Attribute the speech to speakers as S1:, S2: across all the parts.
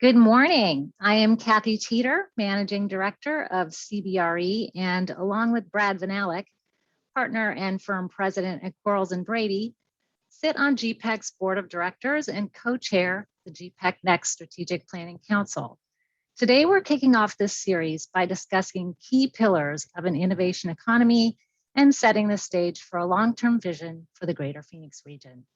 S1: Good morning. I am Kathy Teeter, Managing Director of CBRE, and along with Brad Van Alec, partner and firm president at Quarles and Brady, sit on GPEC's board of directors and co-chair the GPEC Next Strategic Planning Council. Today, we're kicking off this series by discussing key pillars of an innovation economy and setting the stage for a long-term vision for the greater Phoenix region.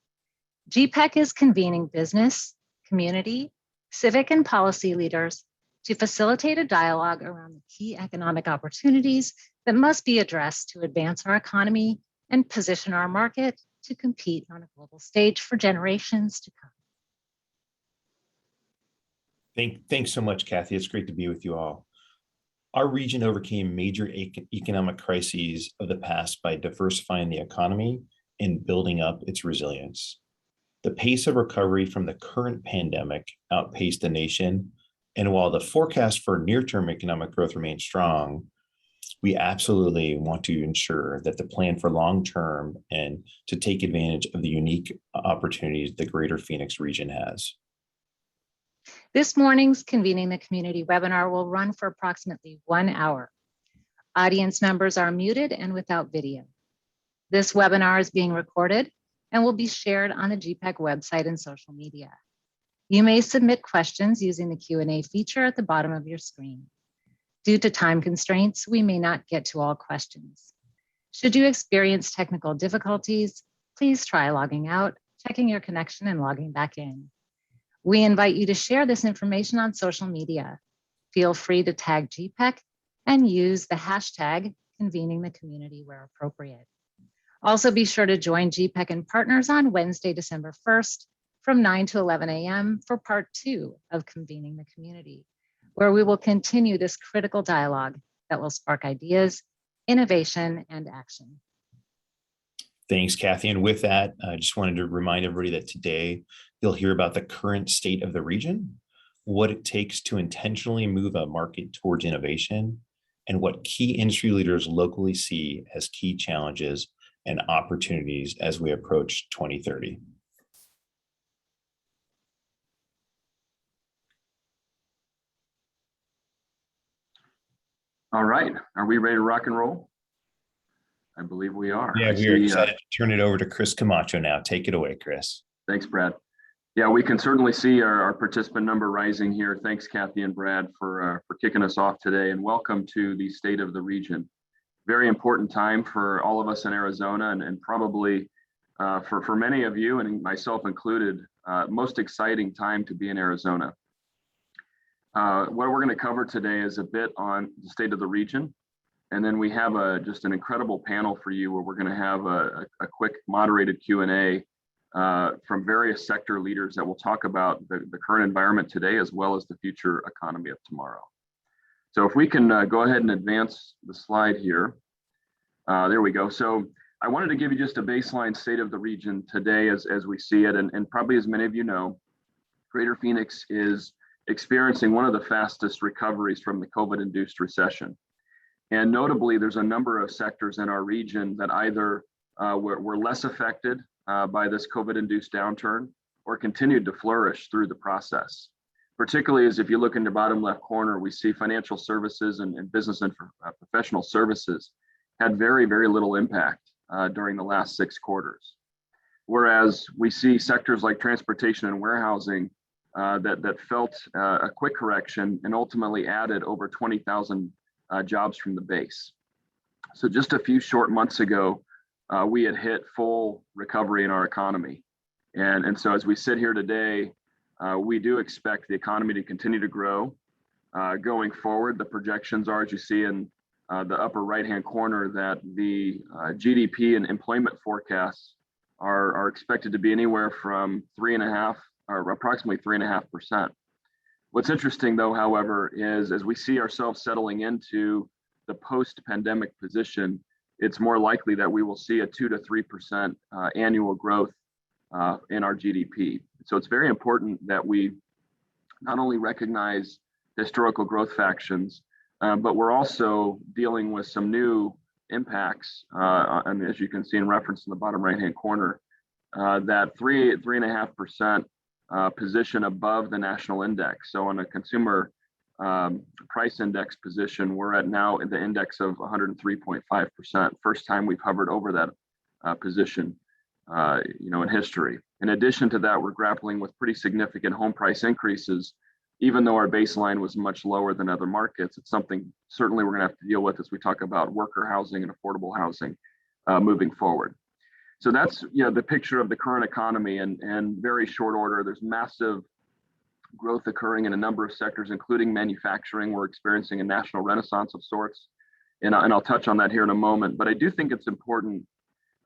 S1: GPEC is convening business, community, civic and policy leaders to facilitate a dialogue around the key economic opportunities that must be addressed to advance our economy and position our market to compete on a global stage for generations to come.
S2: Thanks so much, Kathy. It's great to be with you all. Our region overcame major economic crises of the past by diversifying the economy and building up its resilience. The pace of recovery from the current pandemic outpaced the nation, and while the forecast for near-term economic growth remains strong, we absolutely want to ensure that the plan for long-term and to take advantage of the unique opportunities the greater Phoenix region has.
S1: This morning's Convening the Community webinar will run for approximately 1 hour. Audience members are muted and without video. This webinar is being recorded and will be shared on the GPEC website and social media. You may submit questions using the Q&A feature at the bottom of your screen. Due to time constraints, we may not get to all questions. Should you experience technical difficulties, please try logging out, checking your connection, and logging back in. We invite you to share this information on social media. Feel free to tag GPEC and use the hashtag Convening the Community where appropriate. Also, be sure to join GPEC and Partners on Wednesday, December 1st from 9 to 11 a.m. for part 2 of Convening the Community, where we will continue this critical dialogue that will spark ideas, innovation, and action.
S2: Thanks, Kathy. And with that, I just wanted to remind everybody that today you'll hear about the current state of the region, what it takes to intentionally move a market towards innovation, and what key industry leaders locally see as key challenges and opportunities as we approach 2030.
S3: All right, are we ready to rock and roll? I believe we are.
S2: Yeah, we are excited to turn it over to Chris Camacho now. Take it away, Chris.
S3: Thanks, Brad. Yeah, we can certainly see our participant number rising here. Thanks, Kathy and Brad, for kicking us off today, and welcome to the State of the Region. Very important time for all of us in Arizona, and probably for many of you, and myself included, most exciting time to be in Arizona. What we're going to cover today is a bit on the state of the region, and then we have just an incredible panel for you where we're going to have a quick moderated Q&A from various sector leaders that will talk about the current environment today as well as the future economy of tomorrow. So if we can go ahead and advance the slide here. There we go. So I wanted to give you just a baseline state of the region today as we see it. And probably as many of you know, Greater Phoenix is experiencing one of the fastest recoveries from the COVID-induced recession. And notably, there's a number of sectors in our region that either were less affected by this COVID-induced downturn or continued to flourish through the process. Particularly as if you look in the bottom left corner, we see financial services and business and professional services had very, very little impact during the last 6 quarters. Whereas we see sectors like transportation and warehousing that felt a quick correction and ultimately added over 20,000 jobs from the base. So just a few short months ago, we had hit full recovery in our economy. And so as we sit here today, we do expect the economy to continue to grow. Going forward, the projections are, as you see in the upper right-hand corner, that the GDP and employment forecasts are expected to be anywhere from 3.5% or approximately 3.5%. What's interesting, though, however, is as we see ourselves settling into the post-pandemic position, it's more likely that we will see a 2 to 3% annual growth in our GDP. So it's very important that we not only recognize historical growth factions, but we're also dealing with some new impacts. And as you can see in reference in the bottom right-hand corner, that 3.5% position above the national index. So on a consumer price index position, we're at now in the index of 103.5%. First time we've hovered over that position, in history. In addition to that, we're grappling with pretty significant home price increases, even though our baseline was much lower than other markets. It's something certainly we're going to have to deal with as we talk about worker housing and affordable housing moving forward. So that's the picture of the current economy, and very short order, there's massive growth occurring in a number of sectors, including manufacturing. We're experiencing a national renaissance of sorts, and I'll touch on that here in a moment. But I do think it's important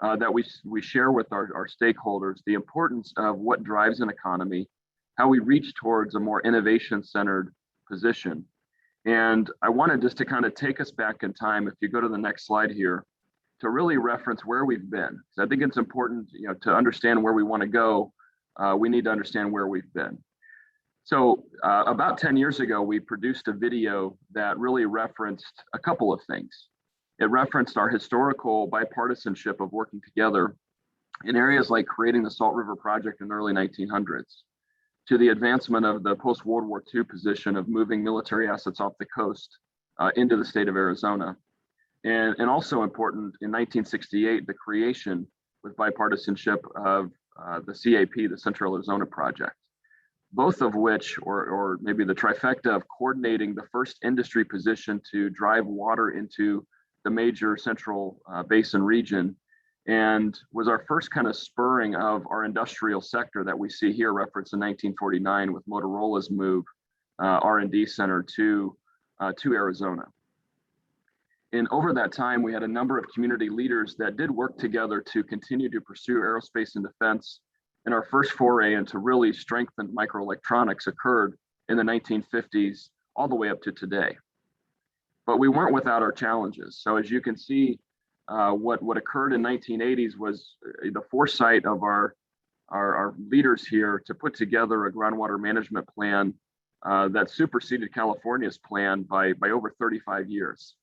S3: that we share with our stakeholders the importance of what drives an economy, how we reach towards a more innovation-centered position. And I wanted just to kind of take us back in time, if you go to the next slide here, to really reference where we've been. So I think it's important, to understand where we want to go. We need to understand where we've been. So about 10 years ago, we produced a video that really referenced a couple of things. It referenced our historical bipartisanship of working together in areas like creating the Salt River Project in the early 1900s, to the advancement of the post-World War II position of moving military assets off the coast into the state of Arizona. And also important, in 1968, the creation with bipartisanship of the CAP, the Central Arizona Project, both of which, or maybe the trifecta of coordinating the first industry position to drive water into the major central basin region, and was our first kind of spurring of our industrial sector that we see here referenced in 1949 with Motorola's move R&D center to Arizona. And over that time, we had a number of community leaders that did work together to continue to pursue aerospace and defense. And our first foray into really strengthened microelectronics occurred in the 1950s all the way up to today. But we weren't without our challenges. So as you can see, what occurred in 1980s was the foresight of our leaders here to put together a groundwater management plan that superseded California's plan by over 35 years.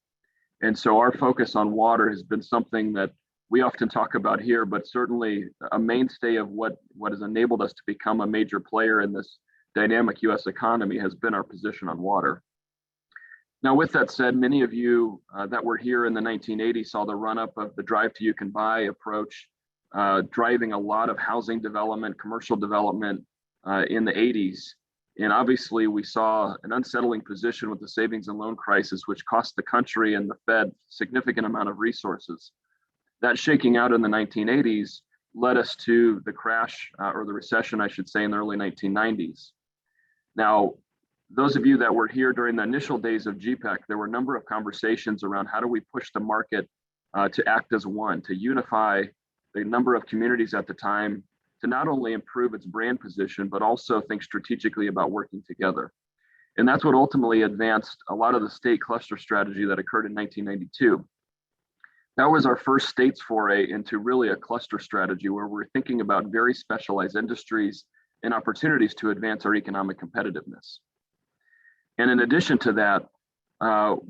S3: And so our focus on water has been something that we often talk about here, but certainly a mainstay of what has enabled us to become a major player in this dynamic US economy has been our position on water. Now, with that said, many of you that were here in the 1980s saw the run-up of the drive to you can buy approach, driving a lot of housing development, commercial development in the 80s. And obviously, we saw an unsettling position with the savings and loan crisis, which cost the country and the Fed significant amount of resources. That shaking out in the 1980s led us to the crash, or the recession, I should say, in the early 1990s. Now, those of you that were here during the initial days of GPEC, there were a number of conversations around how do we push the market to act as one, to unify the number of communities at the time, to not only improve its brand position, but also think strategically about working together. And that's what ultimately advanced a lot of the state cluster strategy that occurred in 1992. That was our first state's foray into really a cluster strategy where we're thinking about very specialized industries and opportunities to advance our economic competitiveness. And in addition to that,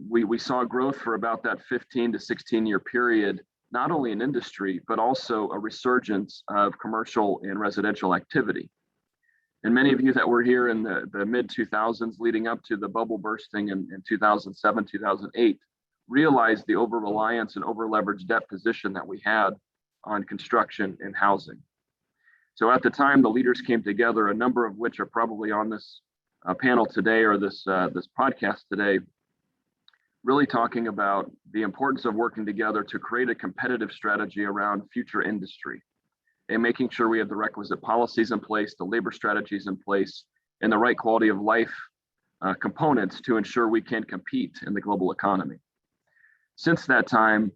S3: we saw growth for about that 15 to 16 year period, not only in industry, but also a resurgence of commercial and residential activity. And many of you that were here in the mid 2000s leading up to the bubble bursting in 2007, 2008, realized the over-reliance and over-leveraged debt position that we had on construction and housing. So at the time, the leaders came together, a number of which are probably on this panel today or this podcast today, really talking about the importance of working together to create a competitive strategy around future industry and making sure we have the requisite policies in place, the labor strategies in place, and the right quality of life components to ensure we can compete in the global economy. Since that time,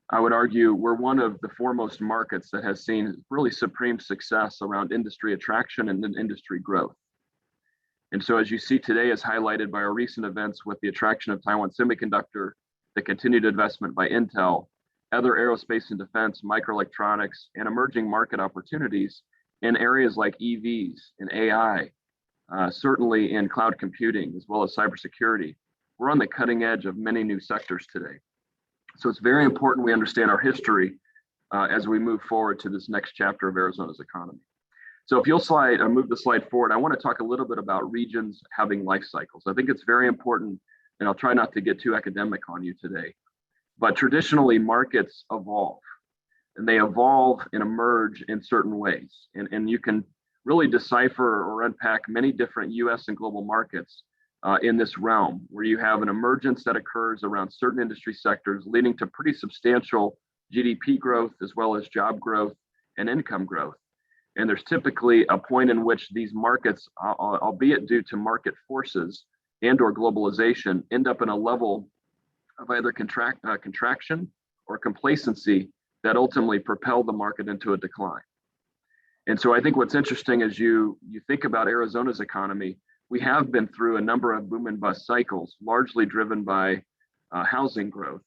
S3: I would argue we're one of the foremost markets that has seen really supreme success around industry attraction and industry growth. And so as you see today, as highlighted by our recent events with the attraction of Taiwan Semiconductor, the continued investment by Intel, other aerospace and defense, microelectronics, and emerging market opportunities in areas like EVs and AI, certainly in cloud computing, as well as cybersecurity. We're on the cutting edge of many new sectors today. So it's very important we understand our history as we move forward to this next chapter of Arizona's economy. So if you'll move the slide forward, I want to talk a little bit about regions having life cycles. I think it's very important, and I'll try not to get too academic on you today, but traditionally markets evolve, and they evolve and emerge in certain ways. And you can really decipher or unpack many different US and global markets in this realm, where you have an emergence that occurs around certain industry sectors, leading to pretty substantial GDP growth, as well as job growth and income growth. And there's typically a point in which these markets, albeit due to market forces and or globalization, end up in a level of either contraction or complacency that ultimately propel the market into a decline. And so I think what's interesting as you think about Arizona's economy, we have been through a number of boom and bust cycles, largely driven by housing growth.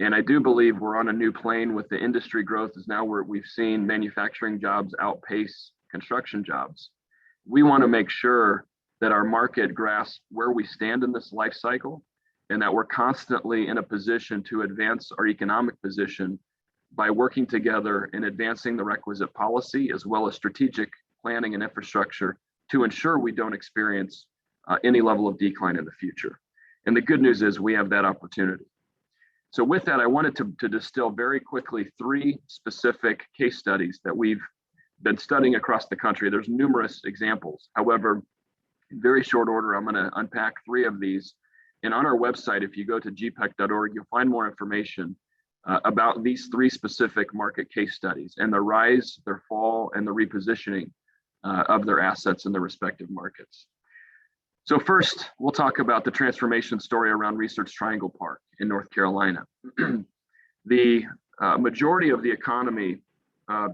S3: And I do believe we're on a new plane with the industry growth is now where we've seen manufacturing jobs outpace construction jobs. We want to make sure that our market grasps where we stand in this life cycle, and that we're constantly in a position to advance our economic position by working together and advancing the requisite policy, as well as strategic planning and infrastructure to ensure we don't experience any level of decline in the future. And the good news is we have that opportunity. So with that, I wanted to distill very quickly 3 specific case studies that we've been studying across the country. There's numerous examples. However, in very short order, I'm going to unpack 3 of these. And on our website, if you go to gpec.org, you'll find more information about these 3 specific market case studies and the rise, their fall, and the repositioning of their assets in their respective markets. So first, we'll talk about the transformation story around Research Triangle Park in North Carolina. The majority of the economy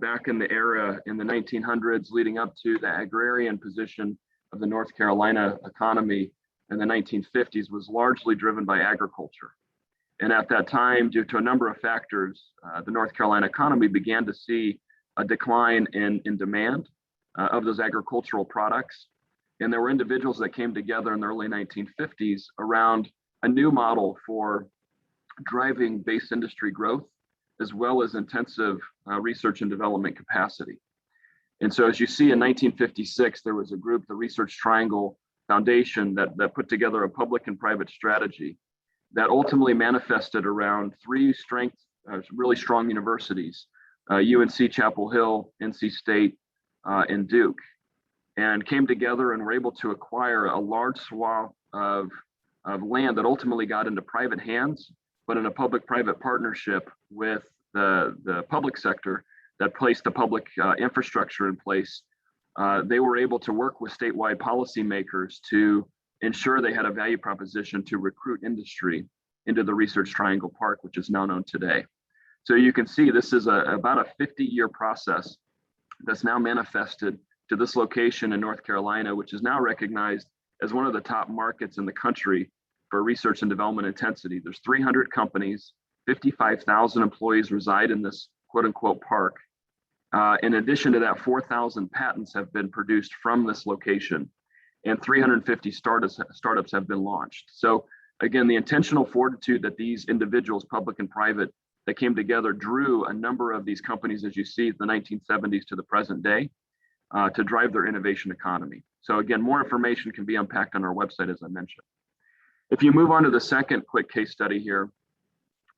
S3: back in the era in the 1900s leading up to the agrarian position of the North Carolina economy in the 1950s was largely driven by agriculture. And at that time, due to a number of factors, the North Carolina economy began to see a decline in demand of those agricultural products. And there were individuals that came together in the early 1950s around a new model for driving base industry growth, as well as intensive research and development capacity. And so as you see in 1956, there was a group, the Research Triangle Foundation, that put together a public and private strategy that ultimately manifested around 3 really strong universities, UNC Chapel Hill, NC State, and Duke, and came together and were able to acquire a large swath of land that ultimately got into private hands, but in a public-private partnership with the public sector that placed the public infrastructure in place. They were able to work with statewide policymakers to ensure they had a value proposition to recruit industry into the Research Triangle Park, which is now known today. So you can see this is about a 50-year process that's now manifested to this location in North Carolina, which is now recognized as one of the top markets in the country for research and development intensity. There's 300 companies, 55,000 employees reside in this quote unquote park. In addition to that, 4,000 patents have been produced from this location, and 350 startups have been launched. So again, the intentional fortitude that these individuals, public and private, that came together drew a number of these companies, as you see, the 1970s to the present day, to drive their innovation economy. So again, more information can be unpacked on our website, as I mentioned. If you move on to the second quick case study here,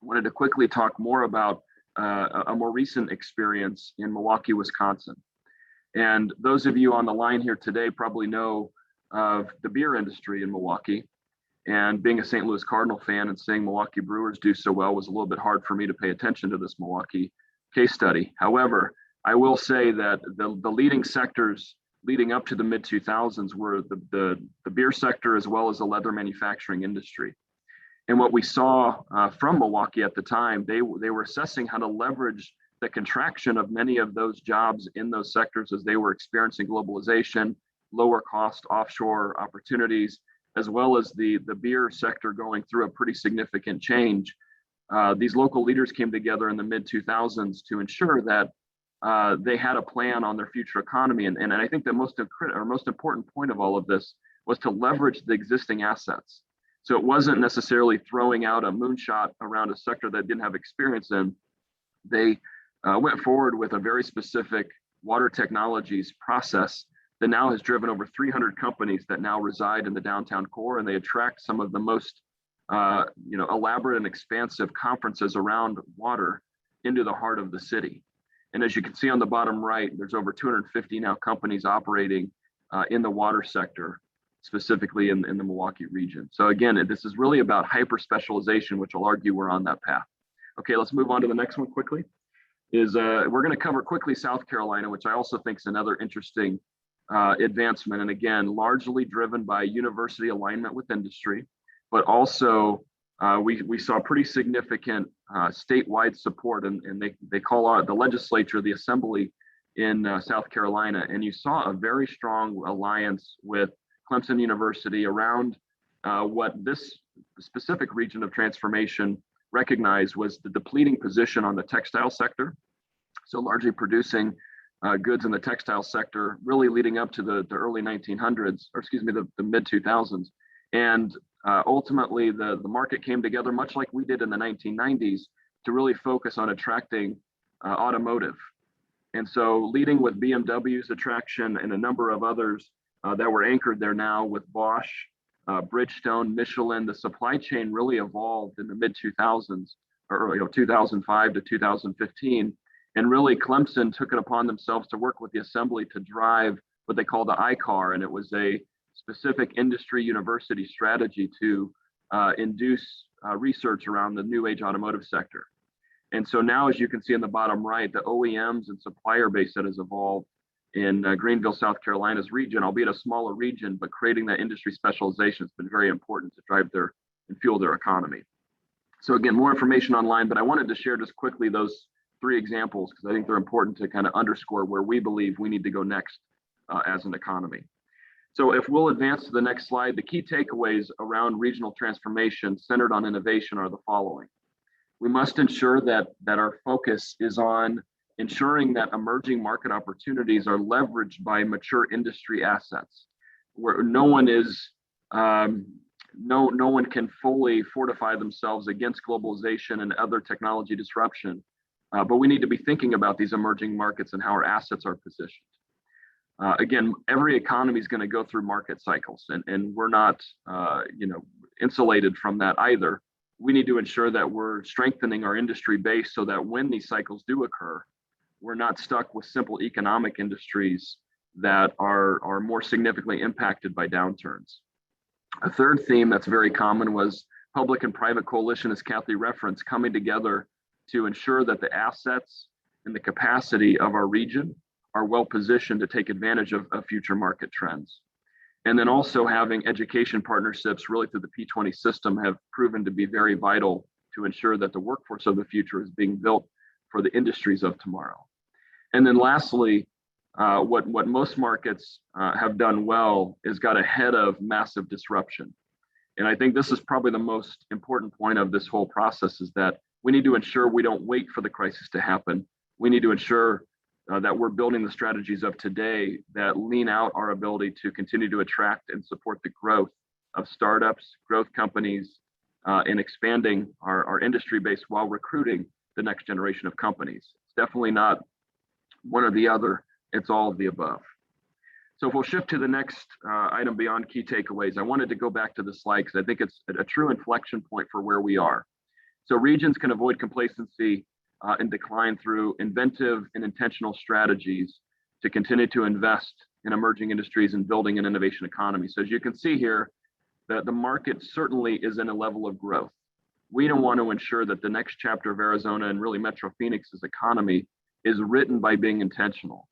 S3: I wanted to quickly talk more about a more recent experience in Milwaukee, Wisconsin. And those of you on the line here today probably know of the beer industry in Milwaukee. And being a St. Louis Cardinal fan and seeing Milwaukee Brewers do so well was a little bit hard for me to pay attention to this Milwaukee case study. However, I will say that the leading sectors leading up to the mid-2000s were the beer sector, as well as the leather manufacturing industry. And what we saw from Milwaukee at the time, they were assessing how to leverage the contraction of many of those jobs in those sectors as they were experiencing globalization, lower cost offshore opportunities, as well as the beer sector going through a pretty significant change. These local leaders came together in the mid-2000s to ensure that they had a plan on their future economy. And I think the most important point of all of this was to leverage the existing assets. So it wasn't necessarily throwing out a moonshot around a sector that didn't have experience in. They went forward with a very specific water technologies process that now has driven over 300 companies that now reside in the downtown core, and they attract some of the most elaborate and expansive conferences around water into the heart of the city. And as you can see on the bottom right, there's over 250 now companies operating in the water sector, specifically in the Milwaukee region. So again, this is really about hyper specialization, which I'll argue we're on that path. Okay, let's move on to the next one quickly. We're going to cover quickly South Carolina, which I also think is another interesting advancement. And again, largely driven by university alignment with industry, but also we saw pretty significant statewide support, and they call out the legislature, the assembly in South Carolina. And you saw a very strong alliance with Clemson University around what this specific region of transformation recognized was the depleting position on the textile sector. So largely producing goods in the textile sector, really leading up to the early 1900s, or excuse me, the mid 2000s. And ultimately, the market came together much like we did in the 1990s to really focus on attracting automotive. And so leading with BMW's attraction and a number of others that were anchored there now with Bosch, Bridgestone, Michelin, the supply chain really evolved in the mid 2000s, or 2005 to 2015. And really Clemson took it upon themselves to work with the assembly to drive what they call the ICAR. And it was a specific industry university strategy to induce research around the new age automotive sector. And so now, as you can see in the bottom right, the OEMs and supplier base that has evolved in Greenville, South Carolina's region, albeit a smaller region, but creating that industry specialization has been very important to drive and fuel their economy. So again, more information online, but I wanted to share just quickly those 3 examples because I think they're important to kind of underscore where we believe we need to go next as an economy. So if we'll advance to the next slide, the key takeaways around regional transformation centered on innovation are the following. We must ensure that our focus is on ensuring that emerging market opportunities are leveraged by mature industry assets, where no one can fully fortify themselves against globalization and other technology disruption. But we need to be thinking about these emerging markets and how our assets are positioned. Again, every economy is going to go through market cycles, and we're not insulated from that either. We need to ensure that we're strengthening our industry base so that when these cycles do occur, we're not stuck with simple economic industries that are more significantly impacted by downturns. A third theme that's very common was public and private coalition, as Kathy referenced, coming together to ensure that the assets and the capacity of our region are well positioned to take advantage of future market trends. And then also having education partnerships really through the P20 system have proven to be very vital to ensure that the workforce of the future is being built for the industries of tomorrow. And then lastly, what most markets have done well is got ahead of massive disruption. And I think this is probably the most important point of this whole process is that we need to ensure we don't wait for the crisis to happen. We need to ensure that we're building the strategies of today that lean out our ability to continue to attract and support the growth of startups, growth companies, and expanding our industry base while recruiting the next generation of companies. It's definitely not one or the other, it's all of the above. So if we'll shift to the next item beyond key takeaways, I wanted to go back to the slide because I think it's a true inflection point for where we are. So regions can avoid complacency and decline through inventive and intentional strategies to continue to invest in emerging industries and building an innovation economy. So as you can see here, the market certainly is in a level of growth. We don't want to ensure that the next chapter of Arizona and really Metro Phoenix's economy is written by being intentional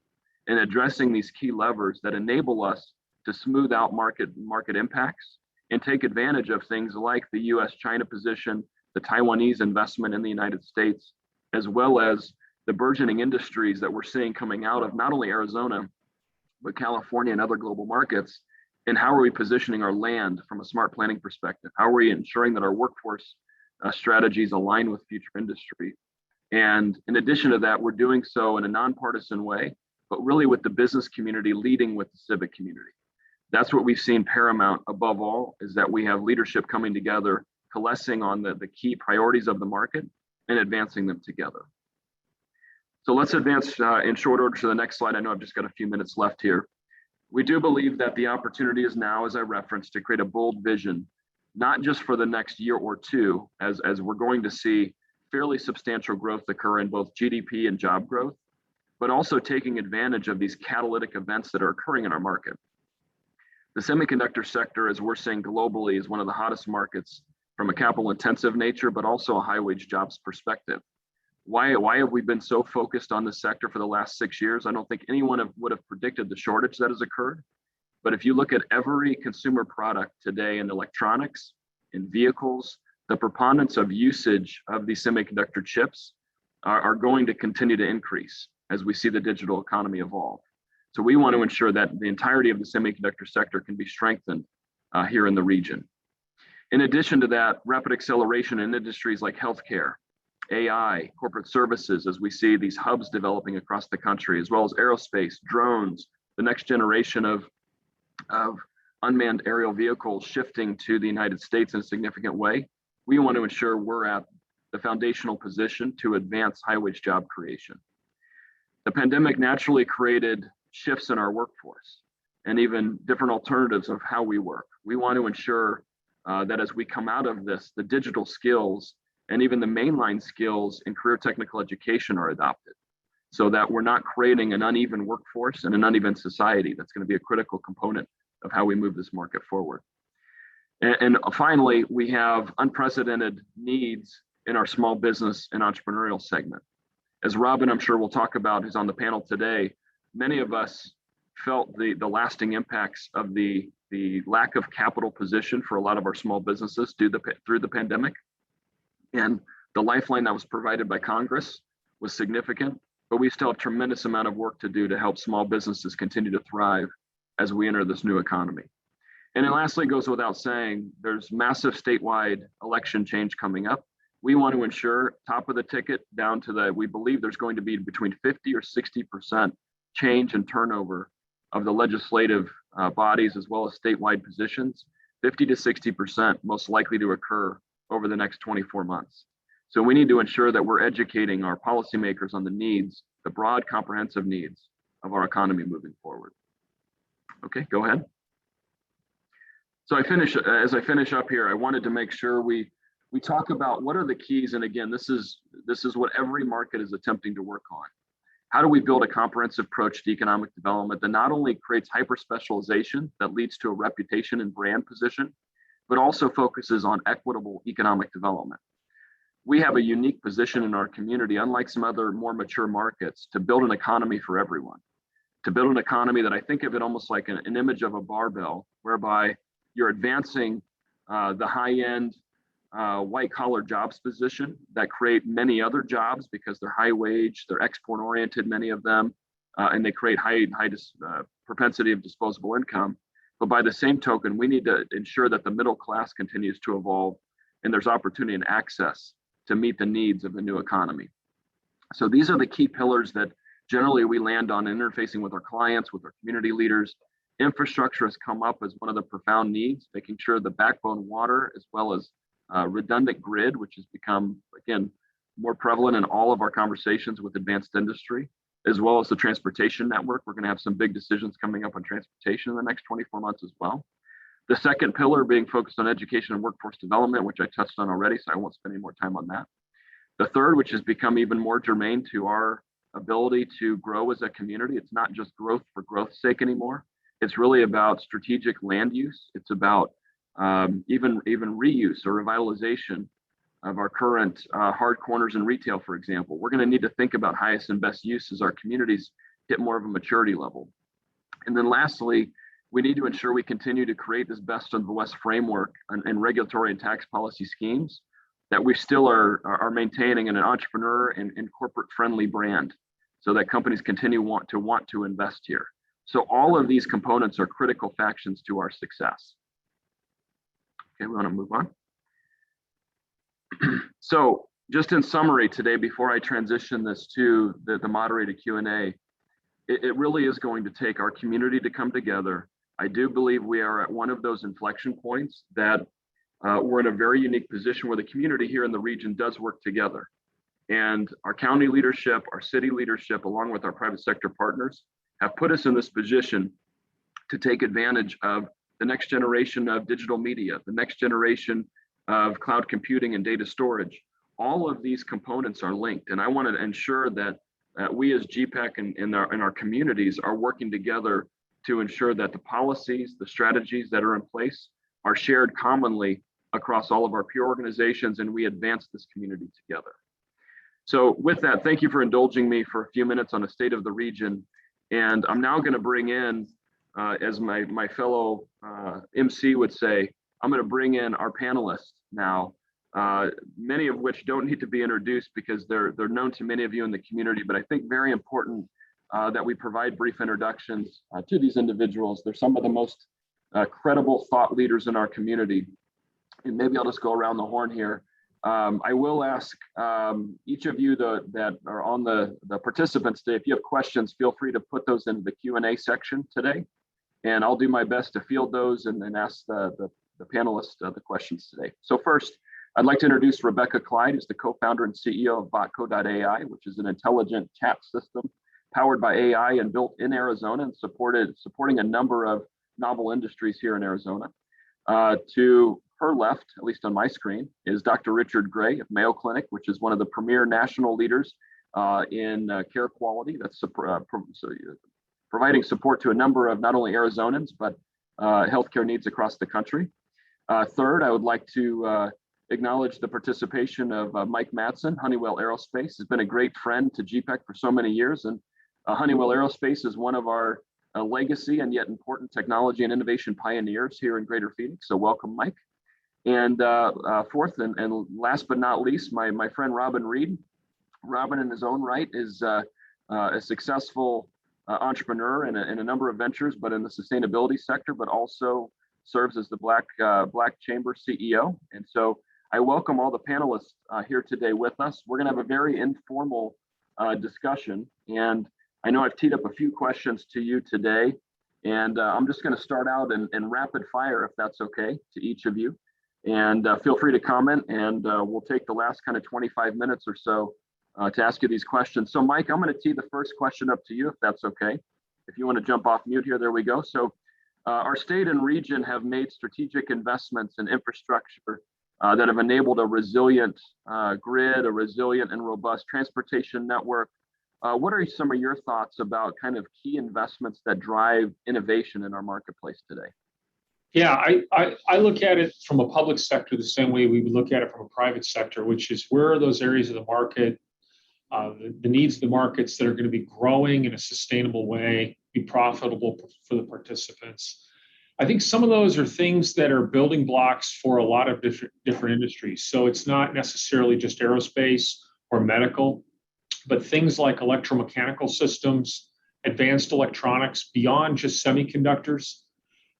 S3: and addressing these key levers that enable us to smooth out market impacts and take advantage of things like the US-China position, the Taiwanese investment in the United States, as well as the burgeoning industries that we're seeing coming out of not only Arizona, but California and other global markets. And how are we positioning our land from a smart planning perspective? How are we ensuring that our workforce strategies align with future industry? And in addition to that, we're doing so in a nonpartisan way, but really with the business community leading with the civic community. That's what we've seen paramount above all, is that we have leadership coming together, coalescing on the key priorities of the market and advancing them together. So let's advance in short order to the next slide. I know I've just got a few minutes left here. We do believe that the opportunity is now, as I referenced, to create a bold vision, not just for the next year or two, as we're going to see fairly substantial growth occur in both GDP and job growth, but also taking advantage of these catalytic events that are occurring in our market. The semiconductor sector, as we're seeing globally, is one of the hottest markets from a capital intensive nature, but also a high wage jobs perspective. Why have we been so focused on this sector for the last 6 years? I don't think anyone would have predicted the shortage that has occurred. But if you look at every consumer product today in electronics, in vehicles, the preponderance of usage of these semiconductor chips are going to continue to increase as we see the digital economy evolve. So we want to ensure that the entirety of the semiconductor sector can be strengthened here in the region. In addition to that, rapid acceleration in industries like healthcare, AI, corporate services, as we see these hubs developing across the country, as well as aerospace, drones, the next generation of unmanned aerial vehicles shifting to the United States in a significant way. We want to ensure we're at the foundational position to advance high wage job creation. The pandemic naturally created shifts in our workforce and even different alternatives of how we work. We want to ensure that as we come out of this, the digital skills and even the mainline skills in career technical education are adopted, so that we're not creating an uneven workforce and an uneven society. That's going to be a critical component of how we move this market forward. And finally, we have unprecedented needs in our small business and entrepreneurial segment. As Robin, I'm sure we'll talk about, who's on the panel today, many of us felt the lasting impacts of the lack of capital position for a lot of our small businesses through the pandemic. And the lifeline that was provided by Congress was significant, but we still have a tremendous amount of work to do to help small businesses continue to thrive as we enter this new economy. And then lastly, it goes without saying, there's massive statewide election change coming up. We want to ensure top of the ticket down to we believe there's going to be between 50 or 60% change and turnover of the legislative bodies as well as statewide positions, 50 to 60% most likely to occur over the next 24 months. So we need to ensure that we're educating our policymakers on the needs, the broad comprehensive needs of our economy moving forward. Okay, go ahead. So as I finish up here, I wanted to make sure we talk about what are the keys. And again, this is what every market is attempting to work on. How do we build a comprehensive approach to economic development that not only creates hyper specialization that leads to a reputation and brand position, but also focuses on equitable economic development? We have a unique position in our community, unlike some other more mature markets, to build an economy for everyone, to build an economy that I think of it almost like an image of a barbell, whereby you're advancing the high-end white-collar jobs position that create many other jobs because they're high wage, they're export-oriented, many of them, and they create high propensity of disposable income. But by the same token, we need to ensure that the middle class continues to evolve and there's opportunity and access to meet the needs of the new economy. So these are the key pillars that generally we land on interfacing with our clients, with our community leaders. Infrastructure has come up as one of the profound needs, making sure the backbone water as well as redundant grid, which has become, again, more prevalent in all of our conversations with advanced industry, as well as the transportation network. We're going to have some big decisions coming up on transportation in the next 24 months as well. The second pillar being focused on education and workforce development, which I touched on already, so I won't spend any more time on that. The third, which has become even more germane to our ability to grow as a community, it's not just growth for growth's sake anymore. It's really about strategic land use. It's about even reuse or revitalization of our current hard corners in retail, for example. We're going to need to think about highest and best use as our communities hit more of a maturity level. And then lastly, we need to ensure we continue to create this best of the West framework and regulatory and tax policy schemes that we still are maintaining in an entrepreneur and corporate friendly brand so that companies continue want to invest here. So all of these components are critical factions to our success. Okay, we want to move on. So just in summary today, before I transition this to the moderated Q&A, it really is going to take our community to come together. I do believe we are at one of those inflection points that we're in a very unique position where the community here in the region does work together. And our county leadership, our city leadership, along with our private sector partners, have put us in this position to take advantage of the next generation of digital media, the next generation of cloud computing and data storage. All of these components are linked, and I want to ensure that we as GPEC and in our communities are working together to ensure that the policies, the strategies that are in place are shared commonly across all of our peer organizations, and we advance this community together. So with that, thank you for indulging me for a few minutes on the state of the region. And I'm now going to bring in, as my fellow MC would say, I'm going to bring in our panelists now, many of which don't need to be introduced because they're known to many of you in the community, but I think very important that we provide brief introductions to these individuals. They're some of the most credible thought leaders in our community. And maybe I'll just go around the horn here. I will ask each of you that are on the participants today, if you have questions, feel free to put those into the Q&A section today. And I'll do my best to field those and then ask the panelists the questions today. So first, I'd like to introduce Rebecca Clyde, who's the co-founder and CEO of Botco.ai, which is an intelligent chat system powered by AI and built in Arizona and supporting a number of novel industries here in Arizona. To her left, at least on my screen, is Dr. Richard Gray of Mayo Clinic, which is one of the premier national leaders in care quality. That's providing support to a number of not only Arizonans, but healthcare needs across the country. Third, I would like to acknowledge the participation of Mike Madsen, Honeywell Aerospace. Has been a great friend to GPEC for so many years, and Honeywell Aerospace is one of our legacy and yet important technology and innovation pioneers here in Greater Phoenix. So welcome, Mike. And fourth and last but not least, my friend Robin Reed. Robin, in his own right, is a successful entrepreneur in a number of ventures, but in the sustainability sector, but also serves as the Black Chamber CEO. And so I welcome all the panelists here today with us. We're going to have a very informal discussion, and I know I've teed up a few questions to you today, and I'm just going to start out in rapid fire, if that's okay, to each of you. And feel free to comment, and we'll take the last kind of 25 minutes or so to ask you these questions. So Mike, I'm going to tee the first question up to you, if that's okay. If you want to jump off mute here, there we go. So our state and region have made strategic investments in infrastructure that have enabled a resilient grid, a resilient and robust transportation network. What are some of your thoughts about kind of key investments that drive innovation in our marketplace today?
S4: Yeah, I look at it from a public sector the same way we would look at it from a private sector, which is where are those areas of the market, the needs of the markets that are going to be growing in a sustainable way, be profitable for the participants. I think some of those are things that are building blocks for a lot of different industries. So it's not necessarily just aerospace or medical, but things like electromechanical systems, advanced electronics beyond just semiconductors.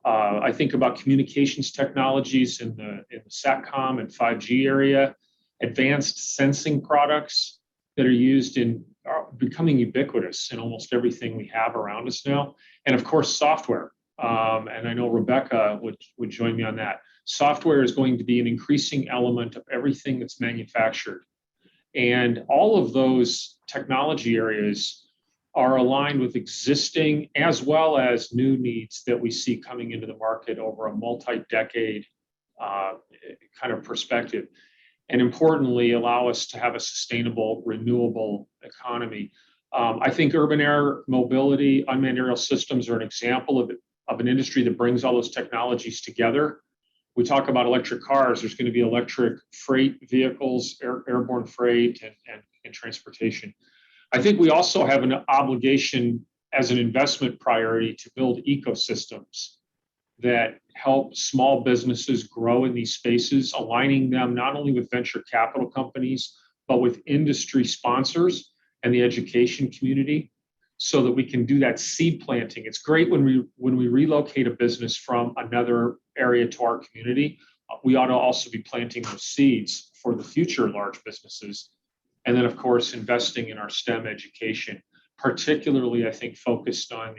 S4: I think about communications technologies in the SATCOM and 5G area, advanced sensing products that are used are becoming ubiquitous in almost everything we have around us now. And of course, software. And I know Rebecca would join me on that. Software is going to be an increasing element of everything that's manufactured. And all of those technology areas are aligned with existing as well as new needs that we see coming into the market over a multi-decade kind of perspective. And importantly, allow us to have a sustainable, renewable economy. I think urban air mobility, unmanned aerial systems are an example of an industry that brings all those technologies together. We talk about electric cars, there's going to be electric freight vehicles, airborne freight, and transportation. I think we also have an obligation as an investment priority to build ecosystems that help small businesses grow in these spaces, aligning them not only with venture capital companies, but with industry sponsors and the education community so that we can do that seed planting. It's great when we relocate a business from another area to our community. We ought to also be planting those seeds for the future large businesses. And then, of course, investing in our STEM education, particularly, I think, focused on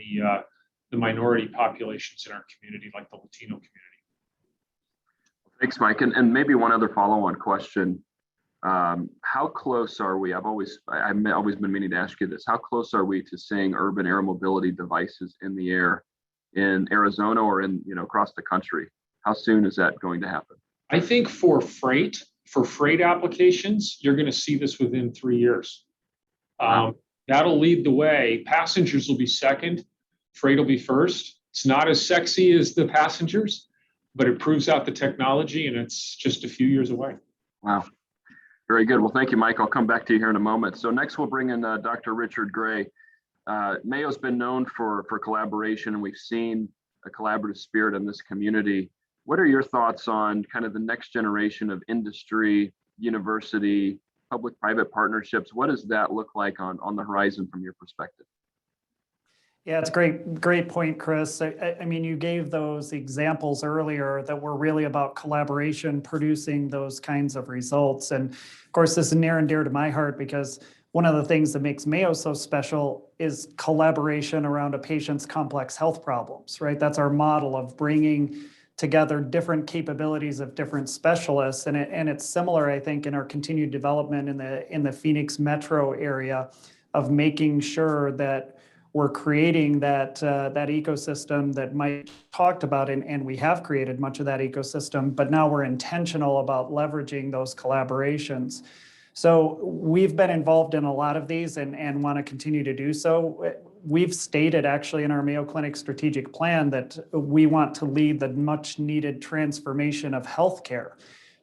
S4: the minority populations in our community, like the Latino community.
S3: Thanks, Mike. And maybe one other follow-on question. How close are we? I've always been meaning to ask you this. How close are we to seeing urban air mobility devices in the air in Arizona or in, across the country? How soon is that going to happen?
S4: I think for freight applications, you're going to see this within 3 years.
S3: Wow.
S4: That'll lead the way. Passengers will be second. Freight will be first. It's not as sexy as the passengers, but it proves out the technology, and it's just a few years away.
S3: Wow. Very good. Well, thank you, Mike. I'll come back to you here in a moment. So next we'll bring in Dr. Richard Gray. Mayo's been known for collaboration, and we've seen a collaborative spirit in this community. What are your thoughts on kind of the next generation of industry, university, public-private partnerships? What does that look like on the horizon from your perspective?
S5: Yeah, it's great point, Chris. I mean, you gave those examples earlier that were really about collaboration, producing those kinds of results. And of course, this is near and dear to my heart because one of the things that makes Mayo so special is collaboration around a patient's complex health problems, right? That's our model of bringing together different capabilities of different specialists. And it's similar, I think, in our continued development in the Phoenix metro area of making sure that we're creating that ecosystem that Mike talked about, and we have created much of that ecosystem, but now we're intentional about leveraging those collaborations. So we've been involved in a lot of these and want to continue to do so. We've stated actually in our Mayo Clinic strategic plan that we want to lead the much needed transformation of healthcare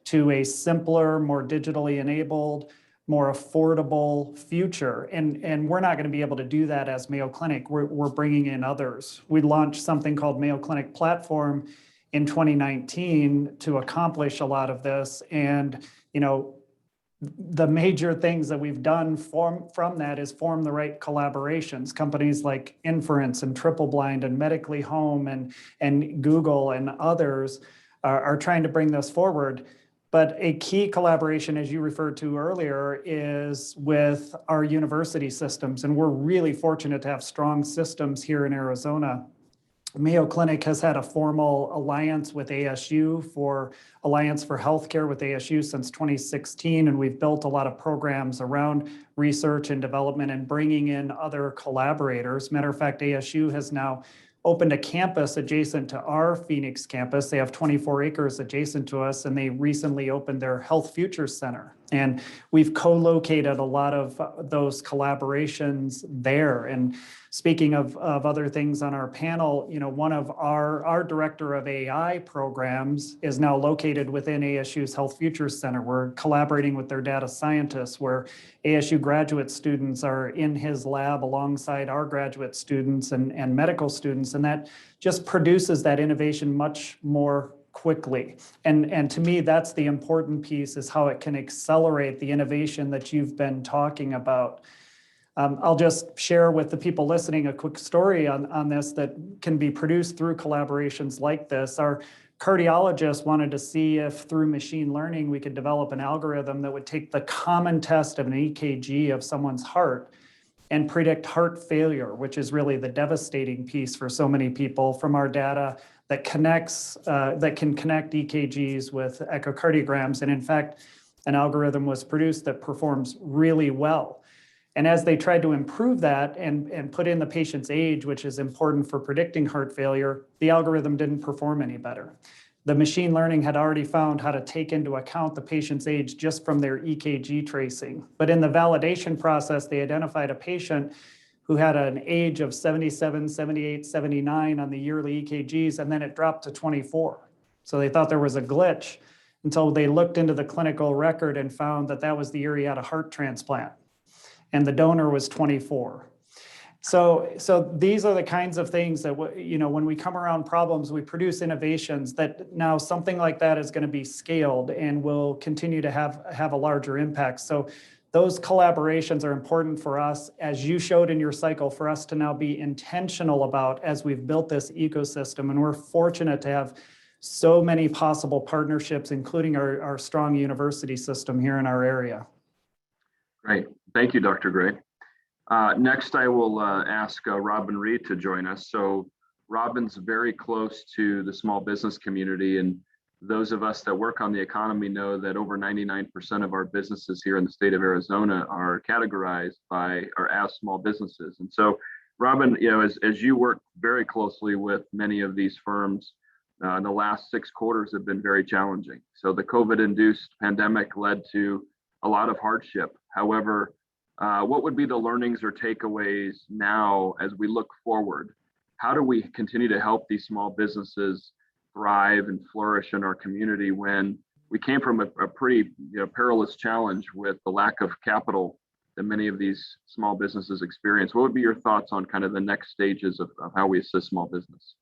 S5: to a simpler, more digitally enabled, more affordable future. And we're not going to be able to do that as Mayo Clinic. We're bringing in others. We launched something called Mayo Clinic Platform in 2019 to accomplish a lot of this. And, the major things that we've done from that is form the right collaborations. Companies like Inference and Triple Blind and Medically Home and Google and others are trying to bring this forward. But a key collaboration, as you referred to earlier, is with our university systems. And we're really fortunate to have strong systems here in Arizona. Mayo Clinic has had a formal alliance with ASU for Alliance for Healthcare with ASU since 2016. And we've built a lot of programs around research and development and bringing in other collaborators. Matter of fact, ASU has now opened a campus adjacent to our Phoenix campus. They have 24 acres adjacent to us, and they recently opened their Health Futures Center. And we've co-located a lot of those collaborations there. And speaking of other things on our panel, one of our director of AI programs is now located within ASU's Health Futures Center. We're collaborating with their data scientists, where ASU graduate students are in his lab alongside our graduate students and medical students. And that just produces that innovation much more quickly. And to me, that's the important piece, is how it can accelerate the innovation that you've been talking about. I'll just share with the people listening a quick story on this that can be produced through collaborations like this. Our cardiologist wanted to see if through machine learning we could develop an algorithm that would take the common test of an EKG of someone's heart and predict heart failure, which is really the devastating piece for so many people from our data that can connect EKGs with echocardiograms. And in fact, an algorithm was produced that performs really well. And as they tried to improve that and put in the patient's age, which is important for predicting heart failure, the algorithm didn't perform any better. The machine learning had already found how to take into account the patient's age just from their EKG tracing. But in the validation process, they identified a patient who had an age of 77, 78, 79 on the yearly EKGs, and then it dropped to 24. So they thought there was a glitch until they looked into the clinical record and found that that was the year he had a heart transplant, and the donor was 24. So these are the kinds of things that, when we come around problems, we produce innovations that now something like that is going to be scaled and will continue to have a larger impact. So those collaborations are important for us, as you showed in your cycle, for us to now be intentional about as we've built this ecosystem. And we're fortunate to have so many possible partnerships, including our strong university system here in our area.
S3: Great. Thank you, Dr. Gray. Next, I will ask Robin Reed to join us. So Robin's very close to the small business community, and those of us that work on the economy know that over 99% of our businesses here in the state of Arizona are categorized by or as small businesses. And so, Robin, as you work very closely with many of these firms, the last 6 quarters have been very challenging. So the COVID-induced pandemic led to a lot of hardship. However, what would be the learnings or takeaways now as we look forward? How do we continue to help these small businesses thrive and flourish in our community when we came from a pretty perilous challenge with the lack of capital that many of these small businesses experience? What would be your thoughts on kind of the next stages of how we assist small business?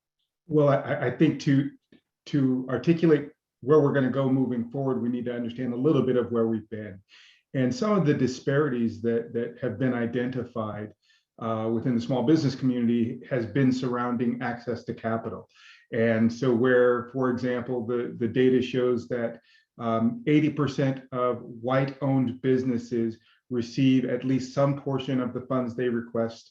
S6: Well, I think to articulate where we're going to go moving forward, we need to understand a little bit of where we've been. And some of the disparities that have been identified within the small business community has been surrounding access to capital. And so where, for example, the data shows that 80% of white-owned businesses receive at least some portion of the funds they request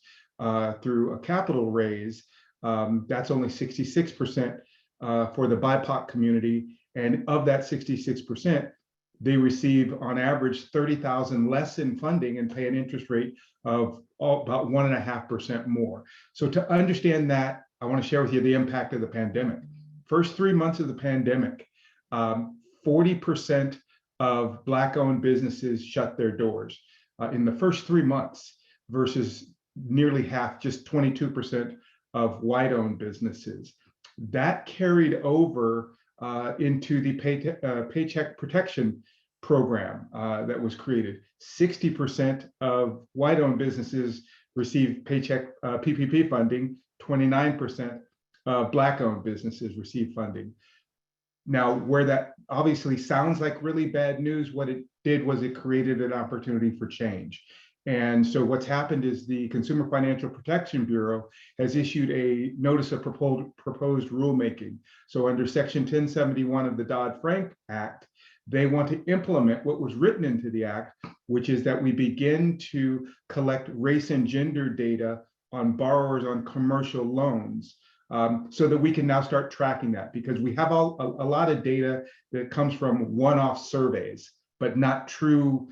S6: through a capital raise. That's only 66% for the Bipac community. And of that 66%, they receive on average $30,000 less in funding and pay an interest rate of about 1.5% more. So to understand that, I want to share with you the impact of the pandemic. First 3 months of the pandemic, 40% of Black-owned businesses shut their doors in the first 3 months versus nearly half, just 22% of white-owned businesses. That carried over into the Paycheck Protection Program that was created. 60% of white-owned businesses receive paycheck PPP funding. 29% of Black-owned businesses receive funding. Now, where that obviously sounds like really bad news, what it did was it created an opportunity for change. And so what's happened is the Consumer Financial Protection Bureau has issued a notice of proposed rulemaking. So under Section 1071 of the Dodd-Frank Act, they want to implement what was written into the act, which is that we begin to collect race and gender data on borrowers on commercial loans, so that we can now start tracking that, because we have a lot of data that comes from one-off surveys, but not true,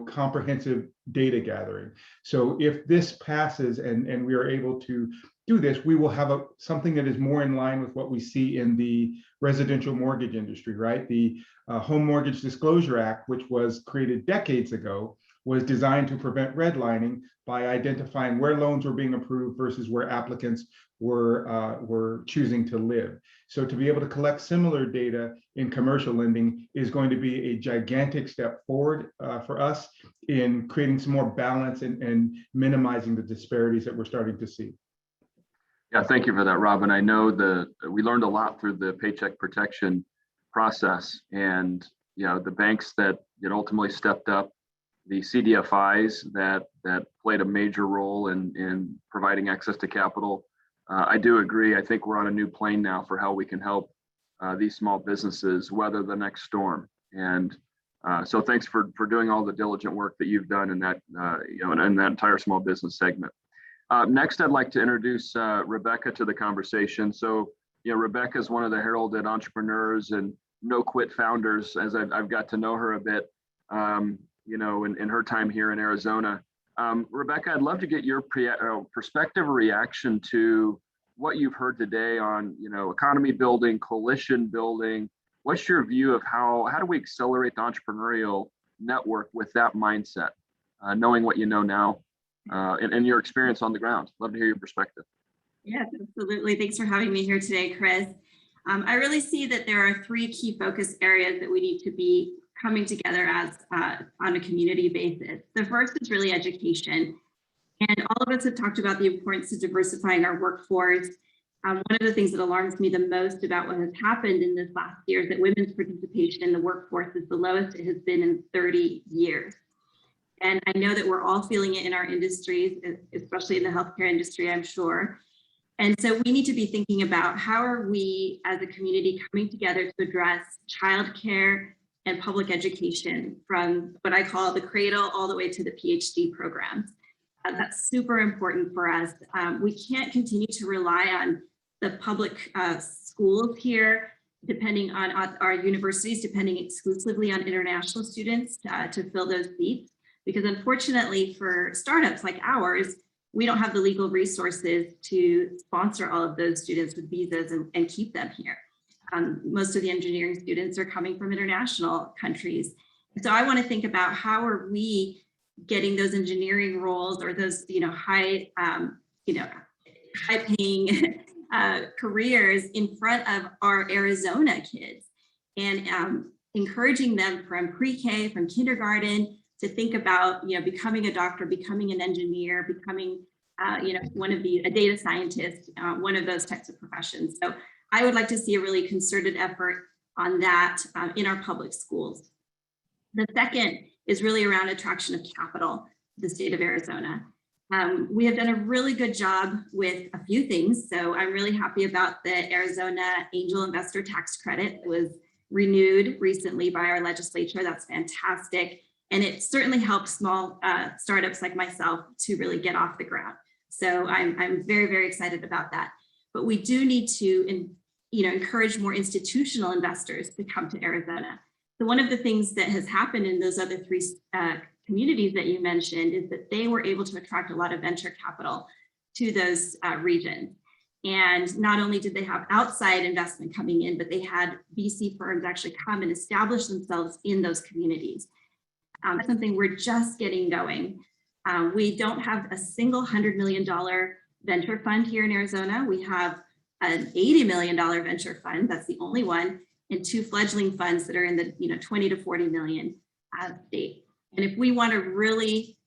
S6: comprehensive data gathering. So if this passes and we are able to do this, we will have something that is more in line with what we see in the residential mortgage industry, right? The Home Mortgage Disclosure Act, which was created decades ago, was designed to prevent redlining by identifying where loans were being approved versus where applicants were choosing to live. So to be able to collect similar data in commercial lending is going to be a gigantic step forward for us in creating some more balance and minimizing the disparities that we're starting to see.
S3: Yeah, thank you for that, Robin. I know we learned a lot through the paycheck protection process, and the banks that ultimately stepped up, the CDFIs that played a major role in providing access to capital. I do agree. I think we're on a new plane now for how we can help these small businesses weather the next storm. And so thanks for doing all the diligent work that you've done in that in that entire small business segment. Next, I'd like to introduce Rebecca to the conversation. So Rebecca is one of the heralded entrepreneurs and no-quit founders, as I've got to know her a bit. In her time here in Arizona. Rebecca, I'd love to get your perspective or reaction to what you've heard today on, economy building, coalition building. What's your view of how do we accelerate the entrepreneurial network with that mindset, knowing what you know now and your experience on the ground? Love to hear your perspective.
S7: Yes, absolutely. Thanks for having me here today, Chris. I really see that there are 3 key focus areas that we need to be coming together as on a community basis. The first is really education. And all of us have talked about the importance of diversifying our workforce. One of the things that alarms me the most about what has happened in this last year is that women's participation in the workforce is the lowest it has been in 30 years. And I know that we're all feeling it in our industries, especially in the healthcare industry, I'm sure. And so we need to be thinking about how are we as a community coming together to address childcare and public education from what I call the cradle all the way to the PhD programs. That's super important for us. We can't continue to rely on the public schools here depending on our universities, depending exclusively on international students to fill those seats. Because unfortunately for startups like ours, we don't have the legal resources to sponsor all of those students with visas and keep them here. Most of the engineering students are coming from international countries. So I want to think about how are we getting those engineering roles or those, high paying careers in front of our Arizona kids, and encouraging them from pre-K, from kindergarten, to think about, becoming a doctor, becoming an engineer, becoming, a data scientist, one of those types of professions. So I would like to see a really concerted effort on that in our public schools. The second is really around attraction of capital to the state of Arizona. We have done a really good job with a few things. So I'm really happy about the Arizona Angel Investor Tax Credit. It was renewed recently by our legislature. That's fantastic. And it certainly helps small startups like myself to really get off the ground. So I'm very, very excited about that. But we do need to encourage more institutional investors to come to Arizona. So one of the things that has happened in those other three communities that you mentioned is that they were able to attract a lot of venture capital to those regions. And not only did they have outside investment coming in, but they had VC firms actually come and establish themselves in those communities. That's something we're just getting going. We don't have a single $100 million venture fund here in Arizona. We have an $80 million venture fund. That's the only one, and two fledgling funds that are in the 20 to 40 million state. And if we want to really,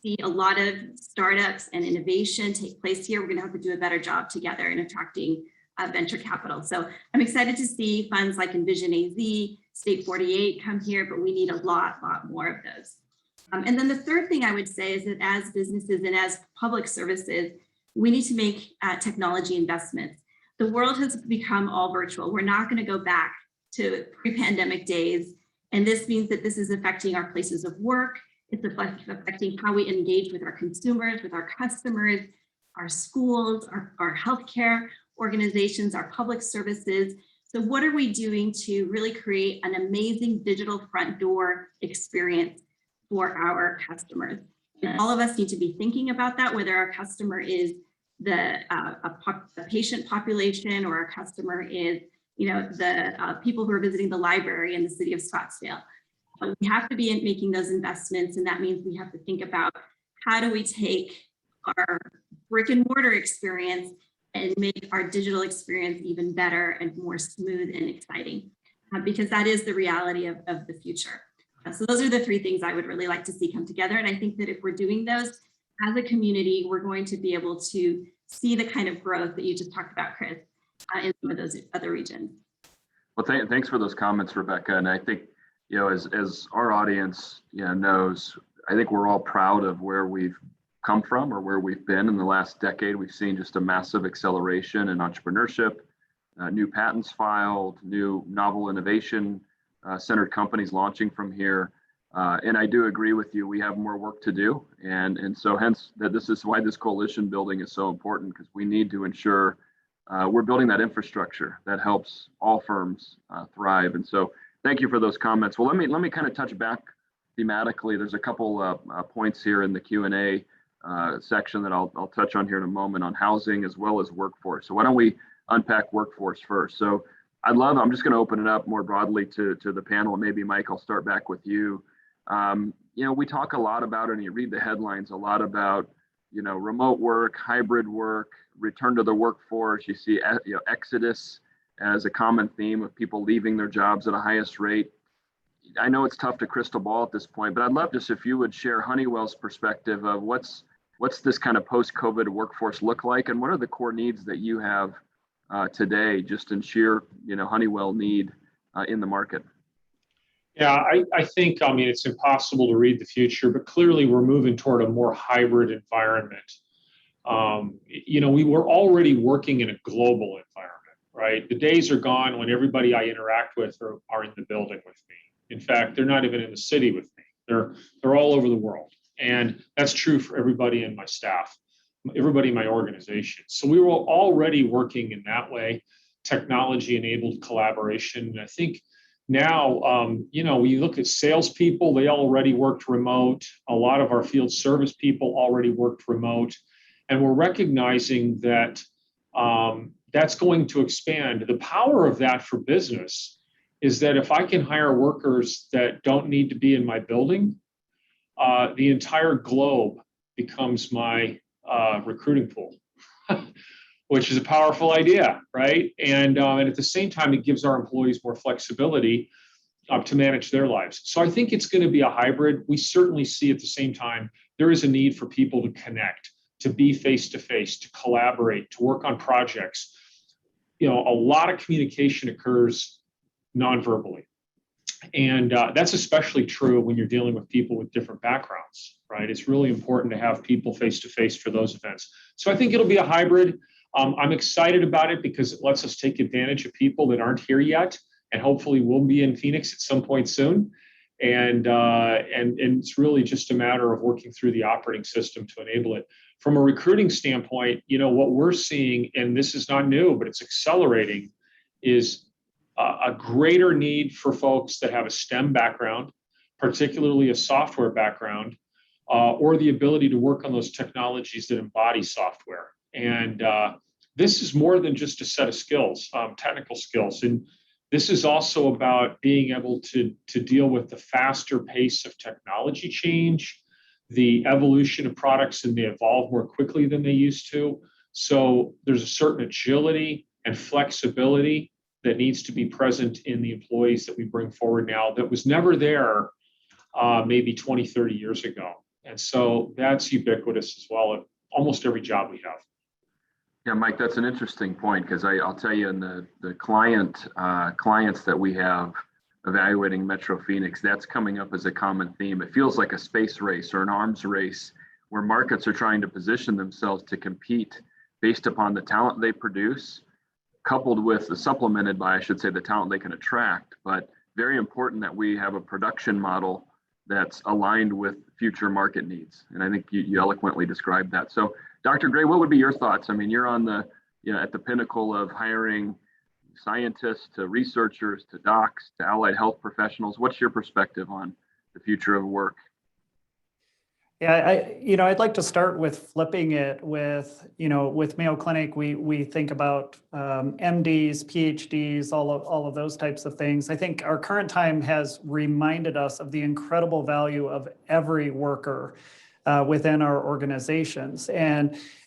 S7: see a lot of startups and innovation take place here, we're going to have to do a better job together in attracting venture capital. So I'm excited to see funds like Envision AZ, State 48 come here, but we need a lot more of those. And then the third thing I would say is that as businesses and as public services, we need to make technology investments. The world has become all virtual. We're not going to go back to pre-pandemic days. And this means that this is affecting our places of work. It's affecting how we engage with our consumers, with our customers, our schools, our healthcare organizations, our public services. So what are we doing to really create an amazing digital front door experience for our customers? And all of us need to be thinking about that, whether our customer is a patient population or our customer is the people who are visiting the library in the city of Scottsdale. But we have to be making those investments, and that means we have to think about how do we take our brick and mortar experience and make our digital experience even better and more smooth and exciting, because that is the reality of the future. So those are the three things I would really like to see come together. And I think that if we're doing those as a community, we're going to be able to see the kind of growth that you just talked about, Chris, in some of those other regions.
S3: Well, thanks for those comments, Rebecca. And I think, as our audience knows, I think we're all proud of where we've come from or where we've been in the last decade. We've seen just a massive acceleration in entrepreneurship, new patents filed, new novel innovation centered companies launching from here. And I do agree with you, we have more work to do. And so hence that this is why this coalition building is so important, because we need to ensure we're building that infrastructure that helps all firms thrive. And so thank you for those comments. Well, let me kind of touch back thematically. There's a couple points here in the Q&A section that I'll touch on here in a moment on housing as well as workforce. So why don't we unpack workforce first? So I'm just going to open it up more broadly to the panel. And maybe Mike, I'll start back with you. We talk a lot about, and you read the headlines a lot about, remote work, hybrid work, return to the workforce. You see, exodus as a common theme of people leaving their jobs at a highest rate. I know it's tough to crystal ball at this point, but I'd love just if you would share Honeywell's perspective of what's this kind of post-COVID workforce look like, and what are the core needs that you have today, just in sheer, Honeywell need in the market?
S4: Yeah, I think, it's impossible to read the future, but clearly we're moving toward a more hybrid environment. We were already working in a global environment, right? The days are gone when everybody I interact with are in the building with me. In fact, they're not even in the city with me. They're all over the world. And that's true for everybody in my staff, everybody in my organization. So we were already working in that way. technology-enabled collaboration. And I think now, you know, when you look at salespeople, they already worked remote. A lot of our field service people already worked remote. And we're recognizing that that's going to expand. The power of that for business is that if I can hire workers that don't need to be in my building, the entire globe becomes my recruiting pool, which is a powerful idea, right? And at the same time, it gives our employees more flexibility to manage their lives. So I think it's going to be a hybrid. We certainly see at the same time, there is a need for people to connect, to be face-to-face, to collaborate, to work on projects. You know, a lot of communication occurs non-verbally. And that's especially true when you're dealing with people with different backgrounds, right? It's really important to have people face-to-face for those events. So I think it'll be a hybrid. I'm excited about it because it lets us take advantage of people that aren't here yet, and hopefully we'll be in Phoenix at some point soon. And it's really just a matter of working through the operating system to enable it. From a recruiting standpoint, you know, what we're seeing, and this is not new, but it's accelerating, is a greater need for folks that have a STEM background, particularly a software background, or the ability to work on those technologies that embody software. And this is more than just a set of skills, technical skills. And this is also about being able to deal with the faster pace of technology change, the evolution of products, and they evolve more quickly than they used to. So there's a certain agility and flexibility that needs to be present in the employees that we bring forward now that was never there maybe 20, 30 years ago. And so that's ubiquitous as well at almost every job we have.
S3: Yeah, Mike, that's an interesting point, because I'll tell you, in the clients that we have evaluating Metro Phoenix, that's coming up as a common theme. It feels like a space race or an arms race where markets are trying to position themselves to compete based upon the talent they produce, coupled with, supplemented by, I should say, the talent they can attract. But very important that we have a production model that's aligned with future market needs. And I think you eloquently described that. So Dr. Gray, what would be your thoughts? I mean, you're on the, you know, at the pinnacle of hiring scientists to researchers to docs to allied health professionals. What's your perspective on the future of work?
S5: Yeah, I'd like to start with flipping it with, with Mayo Clinic, we think about MDs, PhDs, all of those types of things. I think our current time has reminded us of the incredible value of every worker within our organizations.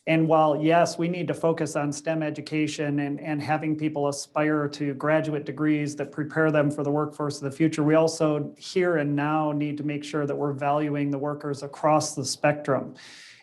S5: And while, yes, we need to focus on STEM education and having people aspire to graduate degrees that prepare them for the workforce of the future, we also here and now need to make sure that we're valuing the workers across the spectrum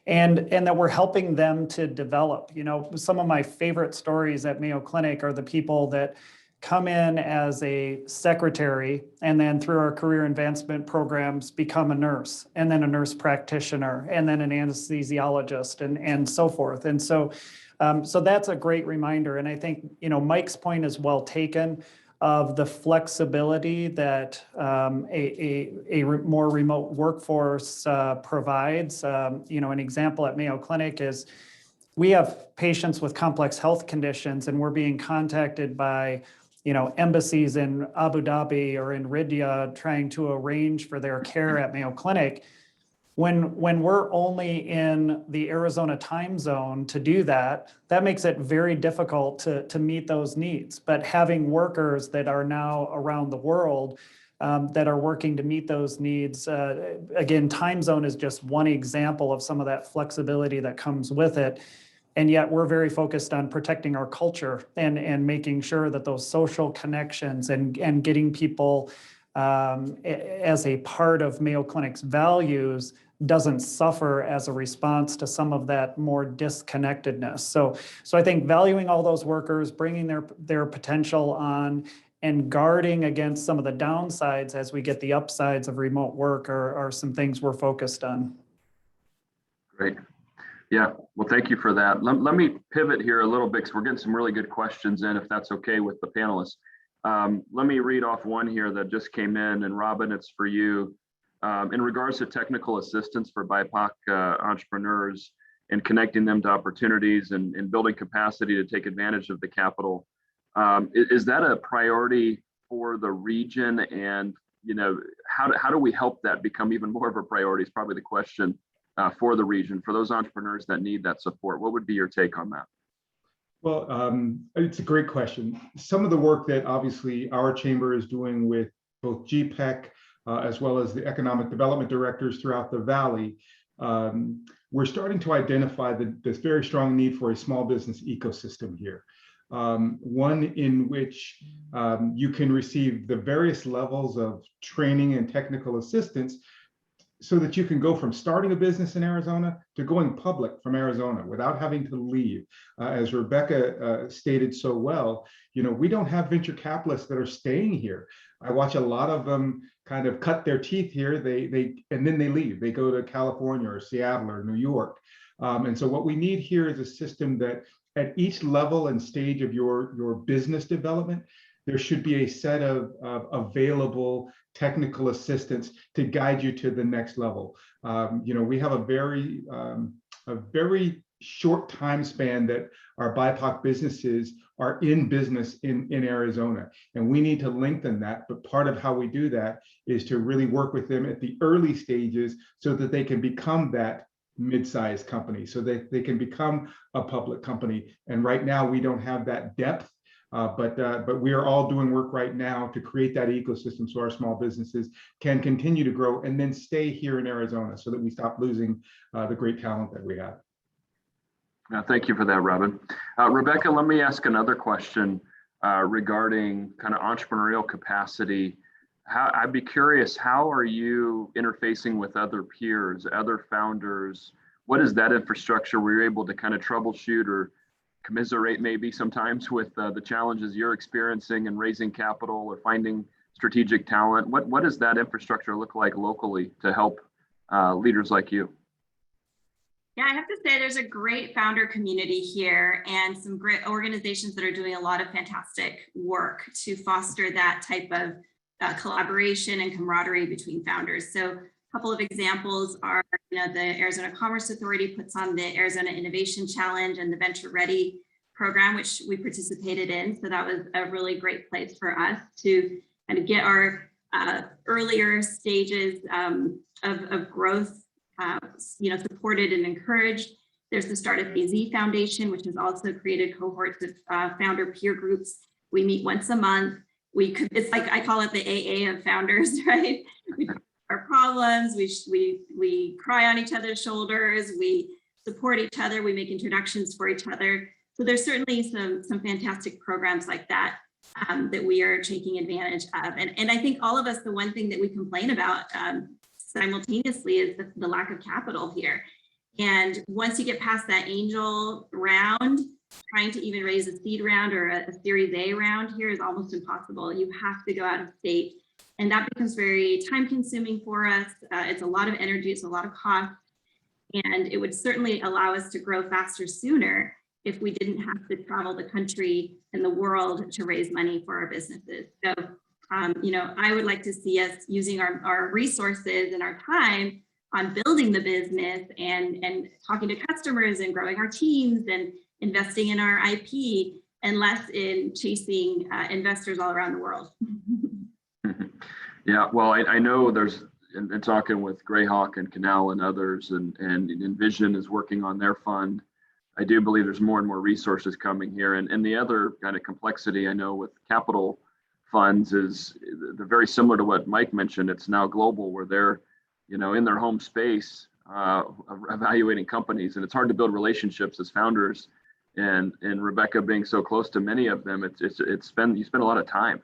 S5: and that we're helping them to develop. Some of my favorite stories at Mayo Clinic are the people that come in as a secretary and then through our career advancement programs become a nurse and then a nurse practitioner and then an anesthesiologist and so forth. And so that's a great reminder. And I think, Mike's point is well taken of the flexibility that a more remote workforce provides. An example at Mayo Clinic is we have patients with complex health conditions and we're being contacted by embassies in Abu Dhabi or in Riyadh trying to arrange for their care at Mayo Clinic. When we're only in the Arizona time zone to do that, that makes it very difficult to meet those needs. But having workers that are now around the world that are working to meet those needs, again, time zone is just one example of some of that flexibility that comes with it. And yet we're very focused on protecting our culture and making sure that those social connections and getting people as a part of Mayo Clinic's values doesn't suffer as a response to some of that more disconnectedness. So I think valuing all those workers, bringing their potential on, and guarding against some of the downsides as we get the upsides of remote work are some things we're focused on.
S3: Great. Yeah, well, thank you for that. Let me pivot here a little bit because we're getting some really good questions in, if that's okay with the panelists. Let me read off one here that just came in, and Robin, it's for you. In regards to technical assistance for Bipac entrepreneurs and connecting them to opportunities and building capacity to take advantage of the capital Is that a priority for the region? And how do we help that become even more of a priority is probably the question for the region, for those entrepreneurs that need that support. What would be your take on that?
S6: Well, it's a great question. Some of the work that obviously our chamber is doing with both GPEC as well as the economic development directors throughout the Valley, we're starting to identify this very strong need for a small business ecosystem here. One in which you can receive the various levels of training and technical assistance so that you can go from starting a business in Arizona to going public from Arizona without having to leave. As Rebecca stated so well, we don't have venture capitalists that are staying here. I watch a lot of them kind of cut their teeth here, and then they leave. They go to California or Seattle or New York. And so what we need here is a system that at each level and stage of your business development, there should be a set of available technical assistance to guide you to the next level. We have a very short time span that our BIPOC businesses are in business in Arizona, and we need to lengthen that. But part of how we do that is to really work with them at the early stages so that they can become that mid-sized company, so that they can become a public company. And right now we don't have that depth. But we are all doing work right now to create that ecosystem so our small businesses can continue to grow and then stay here in Arizona so that we stop losing the great talent that we have.
S3: Thank you for that, Robin. Rebecca, let me ask another question regarding kind of entrepreneurial capacity. I'd be curious, how are you interfacing with other peers, other founders? What is that infrastructure where you're able to kind of troubleshoot or commiserate maybe sometimes with the challenges you're experiencing in raising capital or finding strategic talent? What does that infrastructure look like locally to help leaders like you?
S7: Yeah, I have to say there's a great founder community here and some great organizations that are doing a lot of fantastic work to foster that type of collaboration and camaraderie between founders. So a couple of examples are, the Arizona Commerce Authority puts on the Arizona Innovation Challenge and the Venture Ready program, which we participated in. So that was a really great place for us to kind of get our earlier stages of growth, supported and encouraged. There's the Start a AZ Foundation, which has also created cohorts of founder peer groups. We meet once a month. It's like, I call it the AA of founders, right? We talk our problems, we cry on each other's shoulders, we support each other, we make introductions for each other. So there's certainly some fantastic programs like that that we are taking advantage of. And I think all of us, the one thing that we complain about simultaneously is the lack of capital here. And once you get past that angel round, trying to even raise a seed round or a Series A round here is almost impossible. You have to go out of state. And that becomes very time consuming for us. It's a lot of energy, it's a lot of cost. And it would certainly allow us to grow faster sooner if we didn't have to travel the country and the world to raise money for our businesses. So, I would like to see us using our resources and our time on building the business and talking to customers and growing our teams and investing in our IP and less in chasing investors all around the world.
S3: Yeah, well, I know there's, and talking with Greyhawk and Canal and others, and Envision is working on their fund. I do believe there's more and more resources coming here. And the other kind of complexity I know with capital funds is they're very similar to what Mike mentioned. It's now global, where they're, in their home space evaluating companies, and it's hard to build relationships as founders. And Rebecca being so close to many of them, you spend a lot of time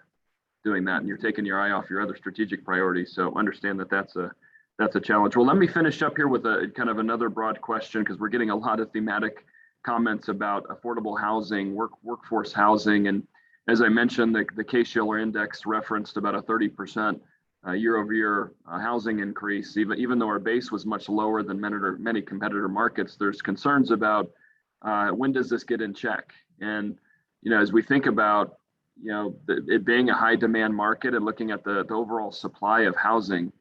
S3: doing that, and you're taking your eye off your other strategic priorities. So understand that that's a challenge. Well, let me finish up here with a kind of another broad question, because we're getting a lot of thematic comments about affordable housing, workforce housing. And as I mentioned, the Case-Shiller Index referenced about a 30% year-over-year housing increase. Even though our base was much lower than many competitor markets, there's concerns about when does this get in check? And as we think about it being a high demand market and looking at the overall supply of housing,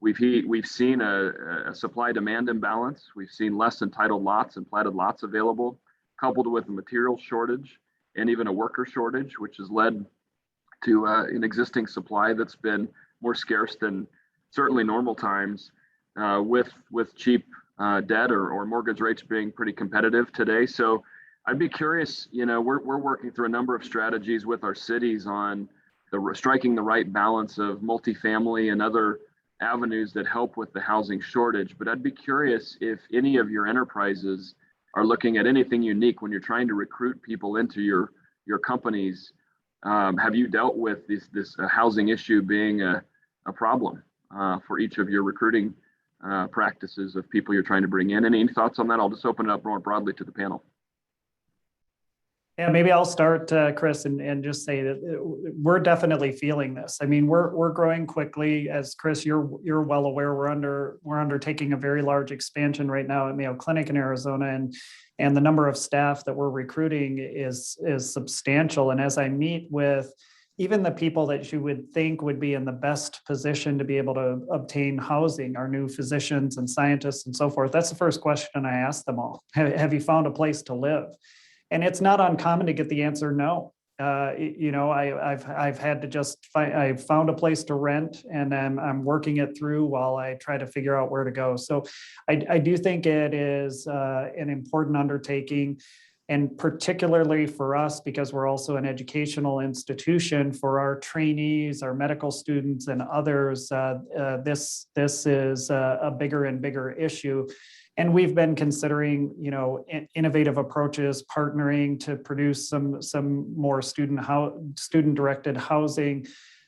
S3: we've seen a supply demand imbalance. We've seen less entitled lots and platted lots available, coupled with a material shortage. and even a worker shortage, which has led to an existing supply that's been more scarce than certainly normal times, with cheap debt or mortgage rates being pretty competitive today. So I'd be curious, we're working through a number of strategies with our cities on striking the right balance of multifamily and other avenues that help with the housing shortage. But I'd be curious if any of your enterprises are looking at anything unique when you're trying to recruit people into your companies. Have you dealt with this housing issue being a problem for each of your recruiting practices of people you're trying to bring in? Any thoughts on that? I'll just open it up more broadly to the panel.
S5: Yeah, maybe I'll start, Chris, and just say that we're definitely feeling this. I mean, we're growing quickly. As Chris, you're well aware, we're undertaking a very large expansion right now at Mayo Clinic in Arizona, and the number of staff that we're recruiting is substantial. And as I meet with even the people that you would think would be in the best position to be able to obtain housing, our new physicians and scientists and so forth, that's the first question I ask them all. Have you found a place to live? And it's not uncommon to get the answer no. I've had to just I've found a place to rent, and I'm working it through while I try to figure out where to go. So I do think it is an important undertaking, and particularly for us, because we're also an educational institution for our trainees, our medical students, and others. This is a bigger and bigger issue. And we've been considering, innovative approaches, partnering to produce some more student-directed housing.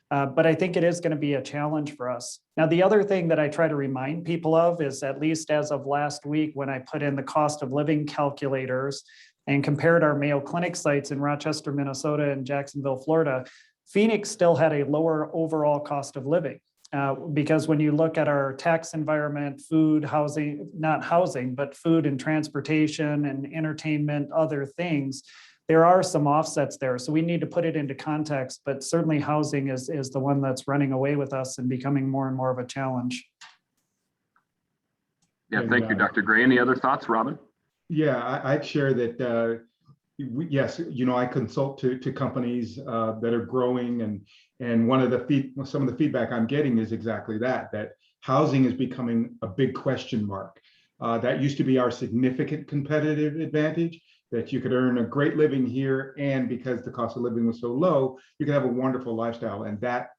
S5: But I think it is going to be a challenge for us. Now, the other thing that I try to remind people of is, at least as of last week, when I put in the cost of living calculators and compared our Mayo Clinic sites in Rochester, Minnesota, and Jacksonville, Florida, Phoenix still had a lower overall cost of living. Because when you look at our tax environment, food, housing, not housing, but food and transportation and entertainment, other things, there are some offsets there. So we need to put it into context, but certainly housing is the one that's running away with us and becoming more and more of a challenge.
S3: Yeah, thank you, Dr. Gray. Any other thoughts, Robin?
S6: Yeah, I'd share that. Yes, I consult to companies that are growing, and some of the feedback I'm getting is exactly that housing is becoming a big question mark. That used to be our significant competitive advantage, that you could earn a great living here, and because the cost of living was so low, you could have a wonderful lifestyle, and that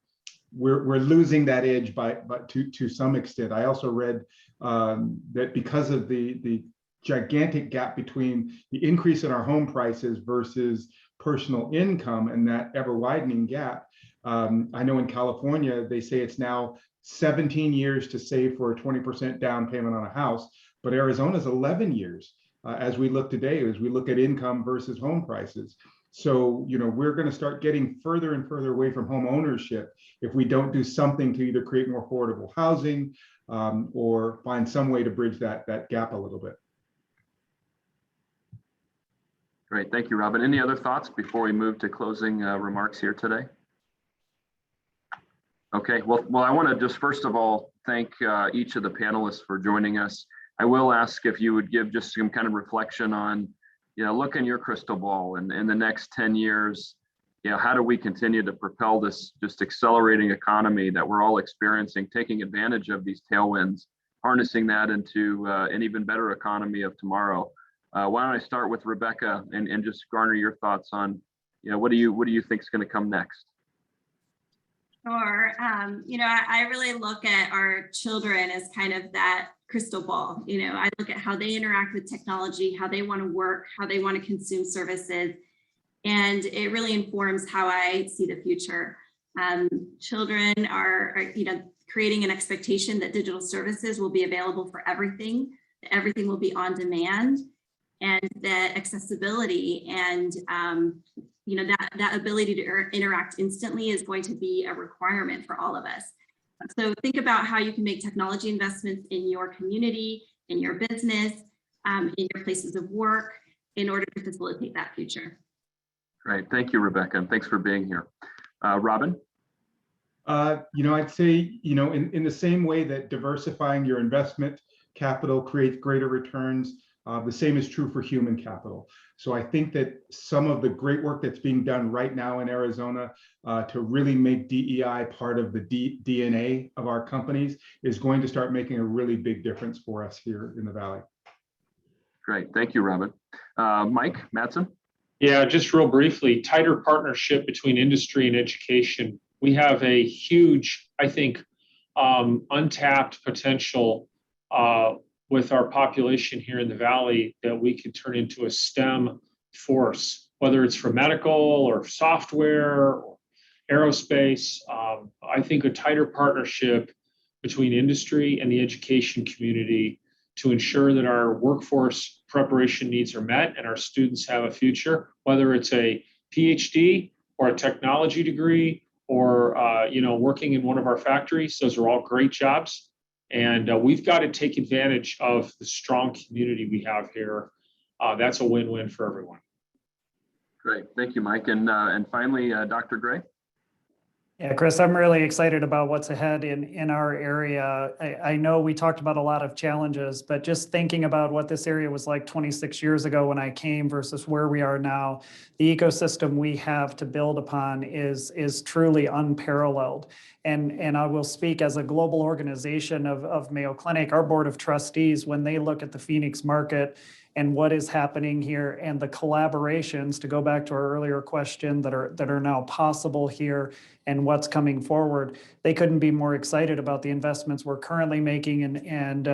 S6: we're losing that edge but to some extent. I also read that because of the gigantic gap between the increase in our home prices versus personal income, and that ever widening gap. I know in California, they say it's now 17 years to save for a 20% down payment on a house, but Arizona's 11 years as we look today, as we look at income versus home prices. So, we're going to start getting further and further away from home ownership if we don't do something to either create more affordable housing or find some way to bridge that gap a little bit.
S3: Great, thank you, Robin. Any other thoughts before we move to closing remarks here today? Okay, well, I want to just first of all thank each of the panelists for joining us. I will ask if you would give just some kind of reflection on, look in your crystal ball, and in the next 10 years, how do we continue to propel this just accelerating economy that we're all experiencing, taking advantage of these tailwinds, harnessing that into an even better economy of tomorrow. Why don't I start with Rebecca and just garner your thoughts on, what do you think is going to come next?
S7: Sure. I really look at our children as kind of that crystal ball. I look at how they interact with technology, how they want to work, how they want to consume services, and it really informs how I see the future. Children are creating an expectation that digital services will be available for everything, that everything will be on demand, and that accessibility and that ability to interact instantly is going to be a requirement for all of us. So think about how you can make technology investments in your community, in your business, in your places of work, in order to facilitate that future.
S3: Great, thank you, Rebecca, and thanks for being here. Robin?
S6: I'd say, in the same way that diversifying your investment capital creates greater returns, The same is true for human capital. So I think that some of the great work that's being done right now in Arizona to really make DEI part of the DNA of our companies is going to start making a really big difference for us here in the Valley.
S3: Great. Thank you, Robin. Mike Madsen.
S4: Yeah, just real briefly, tighter partnership between industry and education. We have a huge, I think, untapped potential with our population here in the Valley that we could turn into a STEM force, whether it's for medical or software or aerospace. I think a tighter partnership between industry and the education community to ensure that our workforce preparation needs are met and our students have a future, whether it's a PhD or a technology degree or working in one of our factories. Those are all great jobs. And we've got to take advantage of the strong community we have here. That's a win-win for everyone.
S3: Great. Thank you, Mike. And finally, Dr. Gray.
S5: Yeah, Chris, I'm really excited about what's ahead in our area. I know we talked about a lot of challenges, but just thinking about what this area was like 26 years ago when I came versus where we are now, the ecosystem we have to build upon is truly unparalleled. And I will speak as a global organization of Mayo Clinic, our board of trustees, when they look at the Phoenix market and what is happening here and the collaborations, to go back to our earlier question, that are now possible here and what's coming forward, they couldn't be more excited about the investments we're currently making and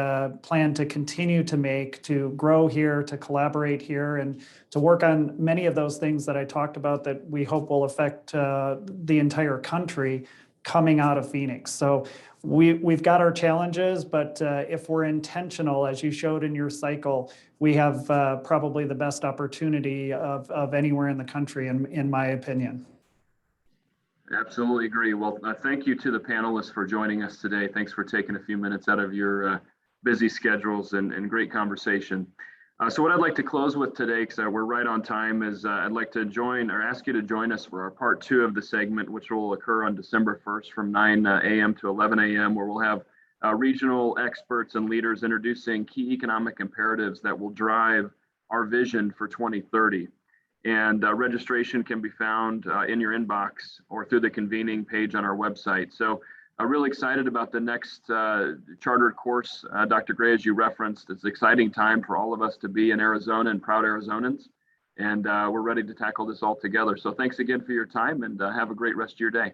S5: plan to continue to make, to grow here, to collaborate here, and to work on many of those things that I talked about that we hope will affect the entire country coming out of Phoenix. So we've got our challenges, but if we're intentional, as you showed in your cycle, we have probably the best opportunity of anywhere in the country, in my opinion.
S3: Absolutely agree. Well, thank you to the panelists for joining us today. Thanks for taking a few minutes out of your busy schedules and great conversation. So what I'd like to close with today, because we're right on time, is I'd like to ask you to join us for our part 2 of the segment, which will occur on December 1st from 9 a.m. to 11 a.m., where we'll have regional experts and leaders introducing key economic imperatives that will drive our vision for 2030. And registration can be found in your inbox or through the convening page on our website. So I'm really excited about the next chartered course. Dr. Gray, as you referenced, it's an exciting time for all of us to be in Arizona and proud Arizonans. And we're ready to tackle this all together. So thanks again for your time and have a great rest of your day.